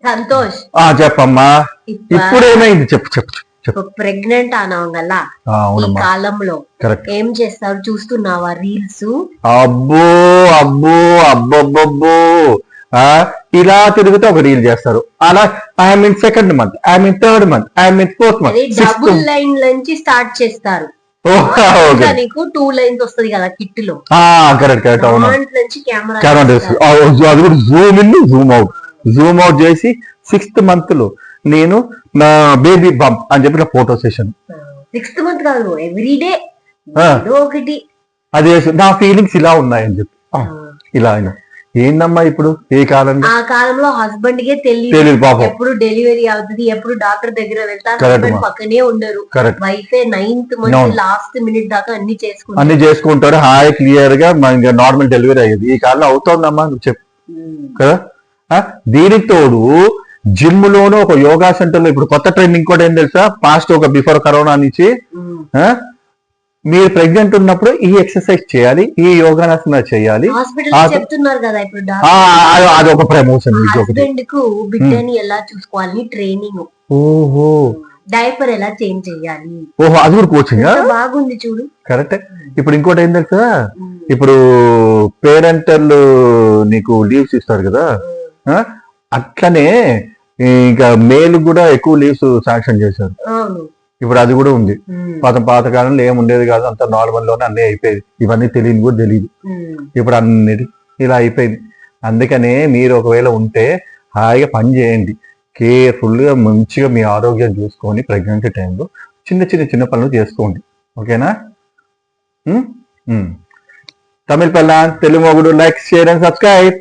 సంతోష్ చెప్పమ్మా. ఇప్పుడు ఏమైంది చెప్పు చెప్పు చెప్పు. ప్రెగ్నెంట్ అనవగల ఈ కాలంలో ఏం చేస్తారు చూస్తున్నావా రీల్స్? అబ్బో అబ్బో అబ్బబ్బబ్బో ఇలా తిరిగితే ఒక రీల్ చేస్తారు. అలా I'm in second month, I'm in third month, I'm in fourth month. Double line నుంచి స్టార్ట్ చేస్తారు. నీకు 2 లైన్స్ వస్తుంది కదా కిట్ లో. Correct correct. అవును, నుంచి కెమెరా అది కూడా జూమ్ ఇన్ జూమ్ అవుట్ చేసి 6th month లో నేను నా బేబీ బంప్ అని చెప్పిన ఫోటో సెషన్. 6th month కాదు, ఎవ్రీడే ఒకటి. అదే నా ఫీలింగ్స్ ఇలా ఉన్నాయని చెప్పి ఇలా అయినా ఏందమ్మా ఇప్పుడు ఏ కాలంలో? ఆ కాలంలో హస్బెండ్ కే తెలియదు పాపం, ఎప్పుడు డెలివరీ అవుతుంది, ఎప్పుడు డాక్టర్ దగ్గర వెళ్తారు, హస్బెండ్ పక్కనే ఉండరు. Wife 9th month last minute దాకా అన్ని చేసుకుంటారు. హాయ్ క్లియర్ గా నార్మల్ డెలివరీ అయ్యేది. ఈ కాలంలో అవుతోందమ్మా నువ్వు చెప్పు కదా. దీనికి తోడు జిమ్ లోను ఒక యోగా సెంటర్ లో ఇప్పుడు కొత్త ట్రెండ్ ఇంకోటి ఏం తెలుసా? పాస్ట్ ఒక బిఫోర్ కరోనా నుంచి మీరు ప్రెగ్నెంట్ ఉన్నప్పుడు ఈ ఎక్సర్సైజ్ చేయాలి, ఈ యోగాసన చేయాలి చెప్తున్నారు కదా. ఇప్పుడు అదొక ప్రమోషన్. హస్బెండ్ కు బిడ్డని ఎలా చూసుకోవాలి ట్రైనింగ్. ఓహో, డైపర్ ఎలా చేంజ్ చేయాలి. ఓహో, అది కూడా కోచింగ్ బాగుంది చూడు. కరెక్ట్. ఇప్పుడు ఇంకోటి ఏం తెలుసా? ఇప్పుడు పేరెంటల్ నీకు లీవ్స్ ఇస్తారు కదా, అట్లనే ఇంకా మేల్ కూడా ఎక్కువ లీవ్స్ శాంక్షన్ చేశారు. ఇప్పుడు అది కూడా ఉంది. పాతకాలంలో ఏముండేది కాదు, అంత నార్మల్ లోనే అన్నీ అయిపోయేది. ఇవన్నీ తెలియని కూడా తెలియదు. ఇప్పుడు అన్నిటి ఇలా అయిపోయింది. అందుకనే మీరు ఒకవేళ ఉంటే హాయిగా పని చేయండి, కేర్ఫుల్ గా మంచిగా మీ ఆరోగ్యం చూసుకొని ప్రెగ్నెన్సీ టైంలో చిన్న పనులు చేసుకోండి. ఓకేనా? తమిళ పిల్ల తెలుగు మొగుడు, లైక్, షేర్ అండ్ సబ్స్క్రైబ్.